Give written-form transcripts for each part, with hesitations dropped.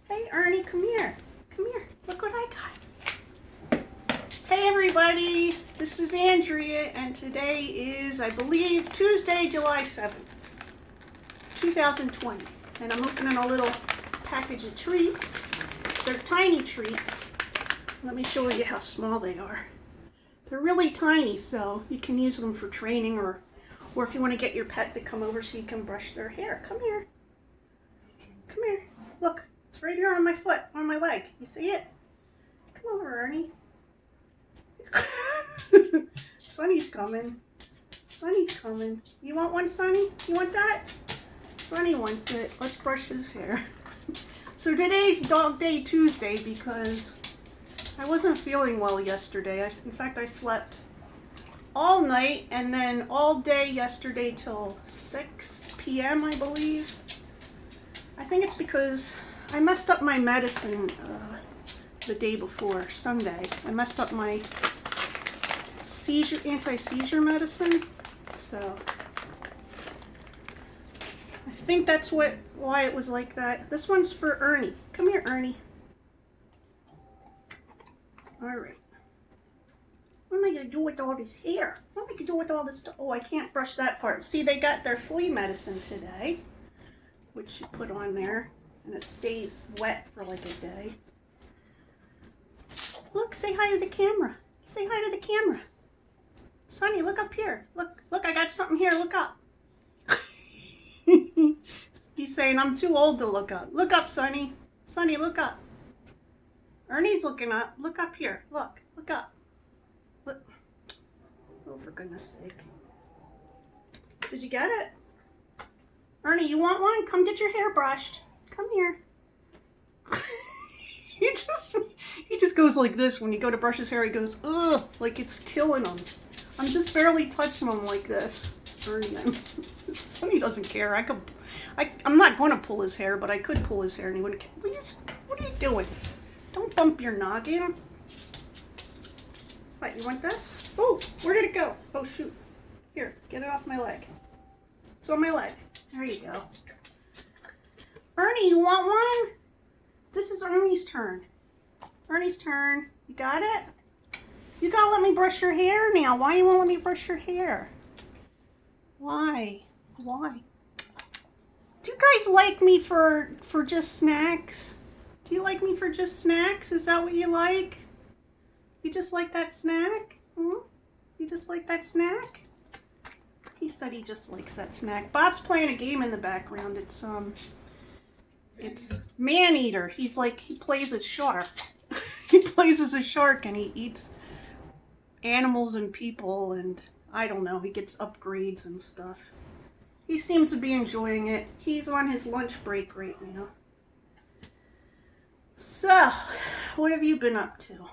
Hey Ernie, come here. Come here. Look what I got. Hey everybody, this is Andrea and today is, I believe, Tuesday, July 7th, 2020. And I'm opening a little package of treats. They're tiny treats. Let me show you how small they are. They're really tiny, so you can use them for training or if you want to get your pet to come over so you can brush their hair. Come here. Come here. Look. It's right here on my foot, on my leg. You see it? Come over, Ernie. Sonny's coming. Sonny's coming. You want one, Sonny? You want that? Sonny wants it. Let's brush his hair. So today's Dog Day Tuesday because I wasn't feeling well yesterday. In fact, I slept all night and then all day yesterday till 6 p.m. I believe. I think it's because I messed up my medicine the day before, Sunday. I messed up my anti-seizure medicine. So I think that's why it was like that. This one's for Ernie. Come here, Ernie. All right. What am I going to do with all this hair? What am I going to do with all this stuff? Oh, I can't brush that part. See, they got their flea medicine today, which you put on there. And it stays wet for like a day. Look, say hi to the camera. Say hi to the camera. Sonny, look up here. Look, I got something here. Look up. He's saying I'm too old to look up. Look up, Sonny. Sonny, look up. Ernie's looking up. Look up here. Look up. Look. Oh, for goodness sake. Did you get it? Ernie, you want one? Come get your hair brushed. Come here. he just goes like this when you go to brush his hair. He goes, ugh, like it's killing him. I'm just barely touching him like this. Sonny doesn't care. I'm not going to pull his hair, but I could pull his hair and he wouldn't care. What are you doing? Don't bump your noggin. What, you want this? Oh, where did it go? Oh, shoot. Here, get it off my leg. It's on my leg. There you go. Ernie, you want one? This is Ernie's turn. Ernie's turn. You got it? You gotta let me brush your hair now. Why you won't let me brush your hair? Why? Why? Do you guys like me for just snacks? Do you like me for just snacks? Is that what you like? You just like that snack? Hmm? You just like that snack? He said he just likes that snack. Bob's playing a game in the background. It's Man-Eater. He plays as shark. He plays as a shark and he eats animals and people and I don't know, he gets upgrades and stuff. He seems to be enjoying it. He's on his lunch break right now. So, what have you been up to?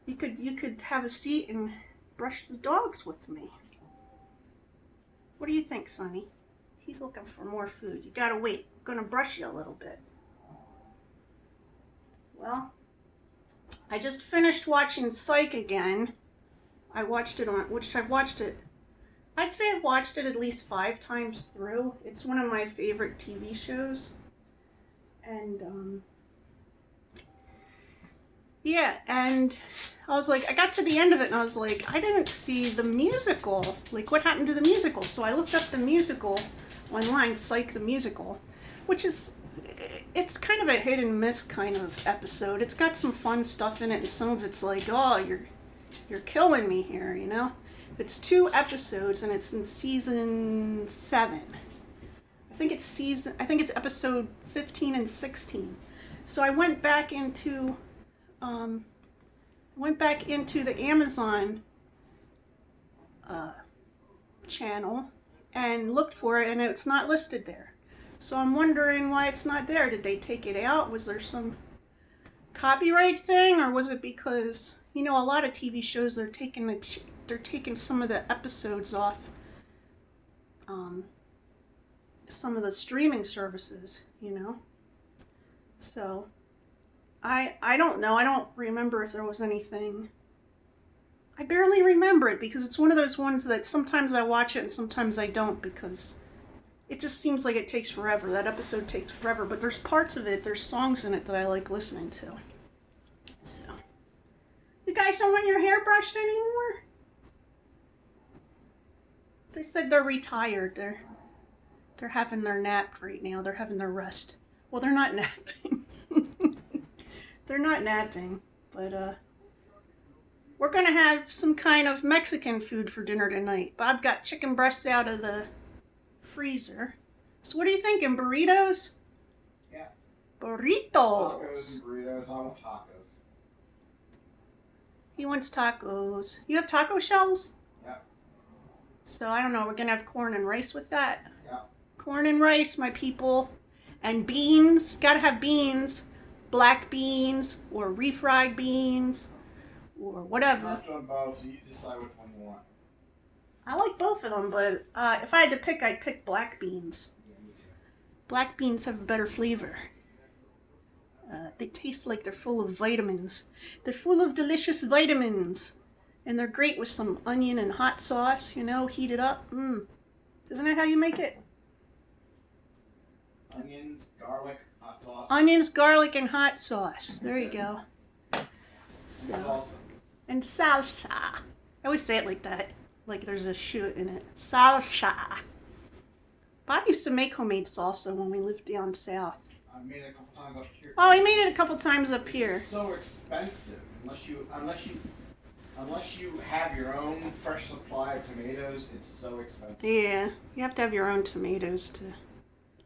You could have a seat and brush the dogs with me. What do you think, Sonny? He's looking for more food. You gotta wait. I'm gonna brush you a little bit. Well, I just finished watching Psych again. I'd say I've watched it at least 5 times through. It's one of my favorite TV shows. And, yeah, and I was like, I got to the end of it and I was like, I didn't see the musical. Like, what happened to the musical? So I looked up the musical online, Psych the Musical, which it's kind of a hit and miss kind of episode. It's got some fun stuff in it and some of it's like, oh, you're killing me here, you know? It's 2 episodes and it's in season 7. I think it's episode 15 and 16. So I went back into the Amazon channel and looked for it and it's not listed there. So I'm wondering why it's not there. Did they take it out? Was there some copyright thing, or was it because, you know, a lot of TV shows they're taking some of the episodes off some of the streaming services, you know? So I don't know. I don't remember if there was anything. I barely remember it because it's one of those ones that sometimes I watch it and sometimes I don't because it just seems like it takes forever. That episode takes forever, but there's parts of it, there's songs in it that I like listening to. So, you guys don't want your hair brushed anymore? They said they're retired. They're having their nap right now. They're having their rest. Well, they're not napping. They're not napping, but we're gonna have some kind of Mexican food for dinner tonight. Bob got chicken breasts out of the freezer. So what are you thinking? Burritos? Yeah. Burritos. Tacos and burritos. I want tacos. He wants tacos. You have taco shells? Yeah. So I don't know. We're gonna have corn and rice with that. Yeah. Corn and rice, my people. And beans. Gotta have beans. Black beans or refried beans or whatever. I've done both, so you decide which one you want. I like both of them, but if I had to pick, I'd pick black beans. Yeah, me too. Black beans have a better flavor. They taste like they're full of vitamins. They're full of delicious vitamins. And they're great with some onion and hot sauce, you know, heat it up. Isn't that how you make it? Onions, garlic, hot sauce. Onions, garlic, and hot sauce. There you go. So, Salsa. and salsa. I always say it like that. Like there's a shoe in it. Salsa. Bob used to make homemade salsa when we lived down south. I made it a couple times up here. Oh, he made it a couple times up here. It's so expensive unless you have your own fresh supply of tomatoes. It's so expensive. Yeah, you have to have your own tomatoes to.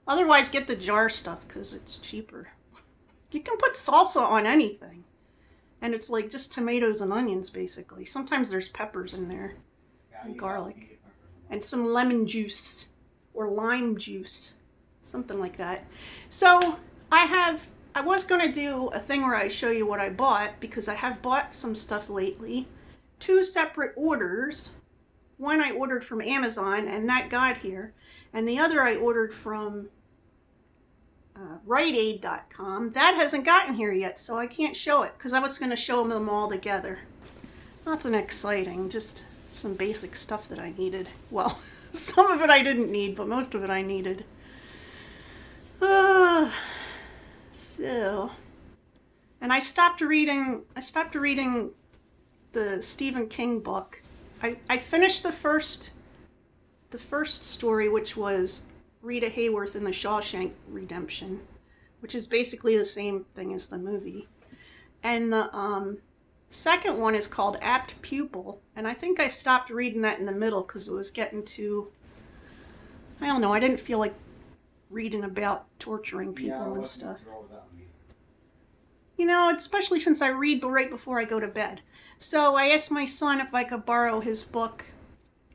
Otherwise, get the jar stuff because it's cheaper. You can put salsa on anything. And it's like just tomatoes and onions, basically. Sometimes there's peppers in there. Yeah, And garlic. And some lemon juice. Or lime juice. Something like that. So, I was going to do a thing where I show you what I bought. Because I have bought some stuff lately. 2 separate orders. One I ordered from Amazon and that got here. And the other I ordered from RiteAid.com. That hasn't gotten here yet, so I can't show it because I was going to show them all together. Nothing exciting, just some basic stuff that I needed. Well, some of it I didn't need, but most of it I needed. So, and I stopped reading the Stephen King book. I finished the first story, which was Rita Hayworth in the Shawshank Redemption, which is basically the same thing as the movie. And the second one is called Apt Pupil, and I think I stopped reading that in the middle because it was getting too, I don't know, I didn't feel like reading about torturing people and stuff. You know, especially since I read right before I go to bed. So I asked my son if I could borrow his book.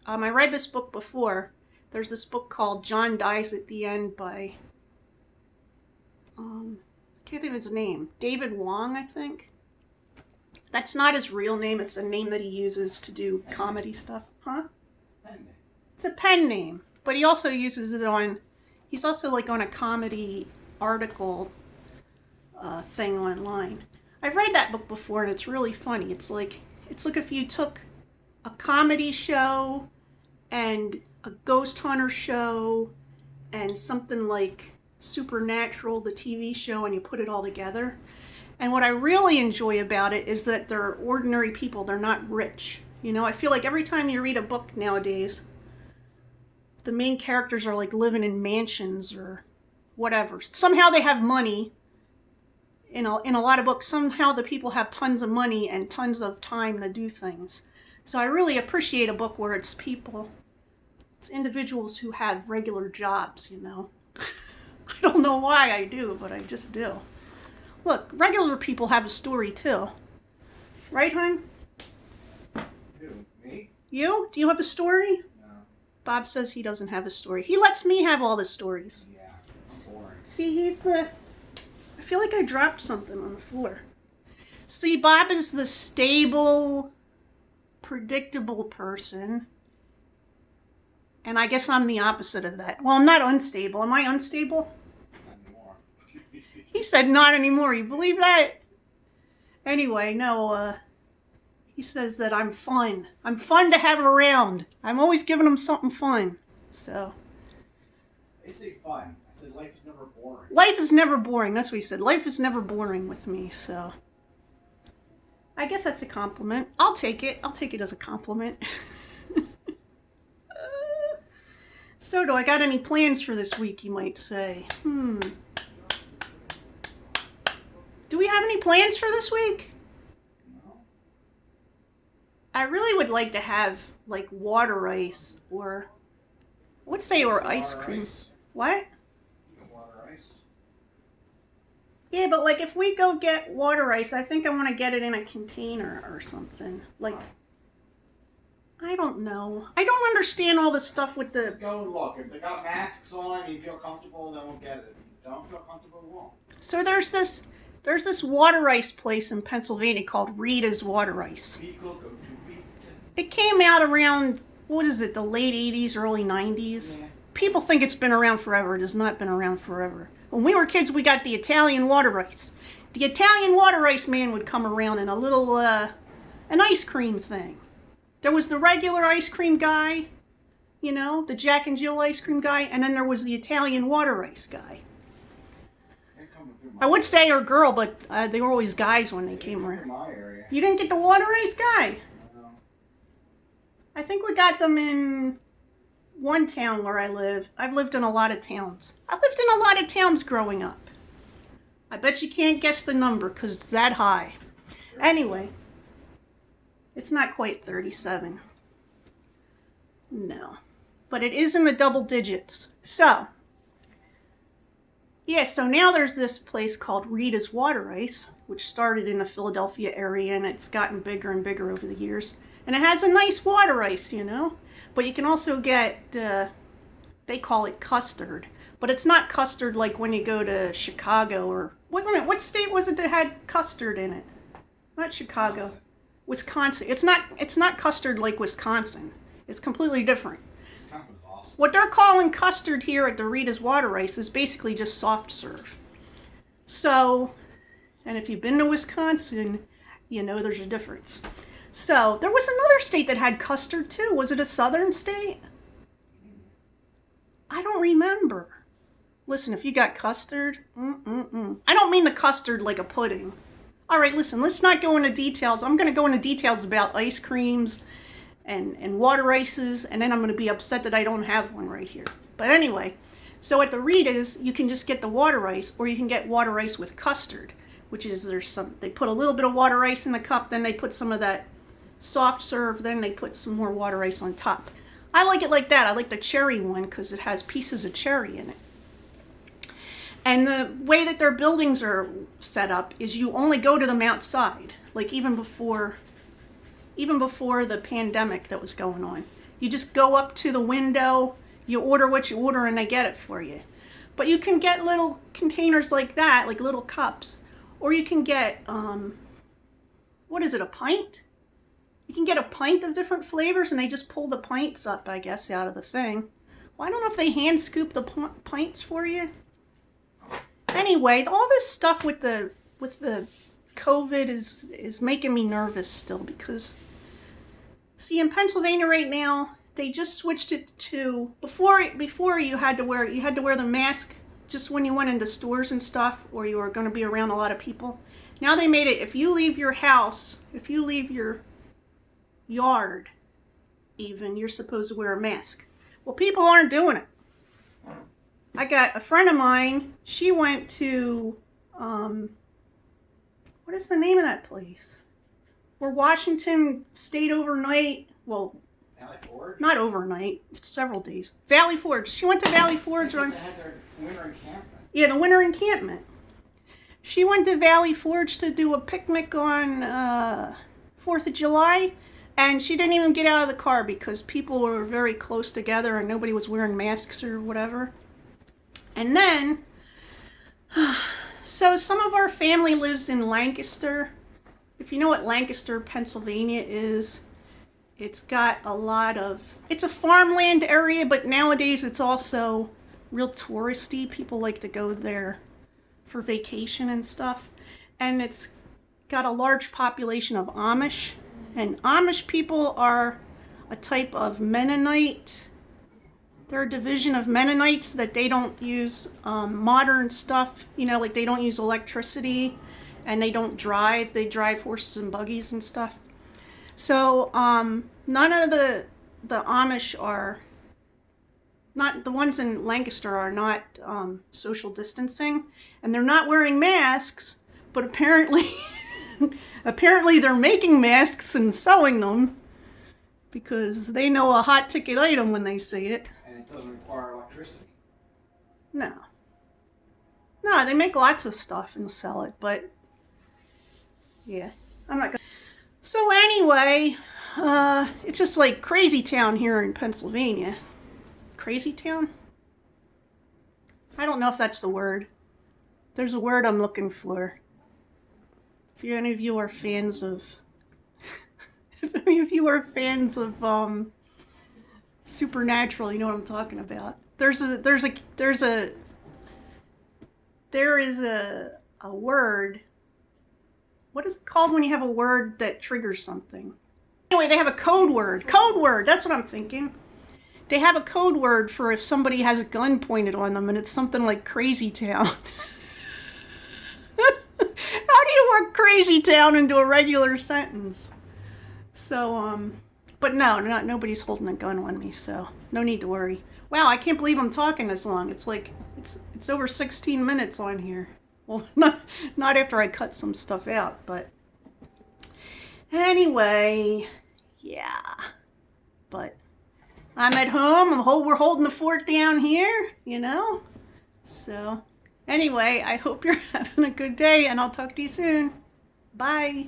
I read this book before. There's this book called John Dies at the End by, I can't think of his name. David Wong, I think. That's not his real name. It's a name that he uses to do comedy stuff. Huh? It's a pen name. But he also uses it on, he's also like on a comedy article thing online. I've read that book before and it's really funny. It's like if you took a comedy show and a ghost hunter show and something like Supernatural, the TV show, and you put it all together. And what I really enjoy about it is that they're ordinary people. They're not rich. You know, I feel like every time you read a book nowadays, the main characters are like living in mansions or whatever. Somehow they have money. In a lot of books, somehow the people have tons of money and tons of time to do things. So I really appreciate a book where it's people. It's individuals who have regular jobs, you know. I don't know why I do, but I just do. Look, regular people have a story too. Right, hon? Who? Me? You? Do you have a story? No. Bob says he doesn't have a story. He lets me have all the stories. Yeah, boring. See, he's the... I feel like I dropped something on the floor. See, Bob is the stable, predictable person. And I guess I'm the opposite of that. Well, I'm not unstable. Am I unstable? Not anymore. He said not anymore. You believe that? Anyway, no, he says that I'm fun. I'm fun to have around. I'm always giving him something fun. So. They say fun. I said life is never boring. Life is never boring. That's what he said. Life is never boring with me, so. I guess that's a compliment. I'll take it. I'll take it as a compliment. So, do I got any plans for this week, you might say? Do we have any plans for this week? No. I really would like to have, like, water ice or, I would say, or ice cream. Ice. What? Water ice. Yeah, but, like, if we go get water ice, I think I want to get it in a container or something. Like, I don't know. I don't understand all this stuff with the... Go and look. If they got masks on and you feel comfortable, then we'll get it. If you don't feel comfortable, we won't. So there's this water ice place in Pennsylvania called Rita's Water Ice. People go to Rita. It came out around, what is it, the late 80s, early 90s? Yeah. People think it's been around forever. It has not been around forever. When we were kids, we got the Italian water ice. The Italian water ice man would come around in a little, an ice cream thing. There was the regular ice cream guy, you know, the Jack and Jill ice cream guy, and then there was the Italian water ice guy. I would say or girl, but they were always guys when they came around. My area. You didn't get the water ice guy? No. I think we got them in one town where I live. I've lived in a lot of towns. I lived in a lot of towns growing up. I bet you can't guess the number because it's that high. Anyway, it's not quite 37. No. But it is in the double digits. So, yeah, so now there's this place called Rita's Water Ice, which started in the Philadelphia area, and it's gotten bigger and bigger over the years. And it has a nice water ice, you know. But you can also get, they call it custard. But it's not custard like when you go to Chicago or, wait a minute, what state was it that had custard in it? Not Chicago. Wisconsin. It's not custard like Wisconsin. It's completely different. Wisconsin's awesome. What they're calling custard here at the Rita's Water Ice is basically just soft serve. So, and if you've been to Wisconsin, you know there's a difference. So, there was another state that had custard too. Was it a southern state? I don't remember. Listen, if you got custard, I don't mean the custard like a pudding. All right, listen, let's not go into details. I'm going to go into details about ice creams and water ices, and then I'm going to be upset that I don't have one right here. But anyway, so at the Rita's, you can just get the water ice, or you can get water ice with custard, which is they put a little bit of water ice in the cup, then they put some of that soft serve, then they put some more water ice on top. I like it like that. I like the cherry one because it has pieces of cherry in it. And the way that their buildings are set up is you only go to them outside, like even before the pandemic that was going on. You just go up to the window, you order what you order, and they get it for you. But you can get little containers like that, like little cups. Or you can get, what is it, a pint? You can get a pint of different flavors, and they just pull the pints up, I guess, out of the thing. Well, I don't know if they hand scoop the pints for you. Anyway, all this stuff with the COVID is making me nervous still because, see, in Pennsylvania right now, they just switched it to before you had to wear the mask just when you went into stores and stuff, or you were going to be around a lot of people. Now they made it if you leave your house, if you leave your yard, even, you're supposed to wear a mask. Well, people aren't doing it. I got a friend of mine, she went to, what is the name of that place? Where Washington stayed overnight, well, Valley Forge? not overnight, several days. Valley Forge. She went to Valley Forge They had their winter encampment. Yeah, the winter encampment. She went to Valley Forge to do a picnic on 4th of July, and she didn't even get out of the car because people were very close together and nobody was wearing masks or whatever. And then, so some of our family lives in Lancaster. If you know what Lancaster, Pennsylvania is, it's got a lot of, it's a farmland area, but nowadays it's also real touristy. People like to go there for vacation and stuff. And it's got a large population of Amish. And Amish people are a type of Mennonite they're a division of Mennonites that they don't use modern stuff, you know, like they don't use electricity and they don't drive. They drive horses and buggies and stuff. So none of the Amish are, not the ones in Lancaster are not social distancing, and they're not wearing masks, but apparently apparently they're making masks and selling them because they know a hot ticket item when they see it. And it doesn't require electricity. No, they make lots of stuff and sell it, but yeah, I'm not gonna. So anyway, it's just like Crazytown here in Pennsylvania. Crazytown? I don't know if that's the word. There's a word I'm looking for. If any of you are fans of, if any of you are fans of Supernatural, you know what I'm talking about. There is a word. What is it called when you have a word that triggers something? Anyway, they have a code word. Code word, that's what I'm thinking. They have a code word for if somebody has a gun pointed on them, and it's something like Crazytown. How do you work Crazytown into a regular sentence? So, but no, nobody's holding a gun on me, so no need to worry. Wow, I can't believe I'm talking this long. It's like, it's over 16 minutes on here. Well, not after I cut some stuff out, but anyway, yeah. But I'm at home. We're holding the fort down here, you know. So anyway, I hope you're having a good day, and I'll talk to you soon. Bye.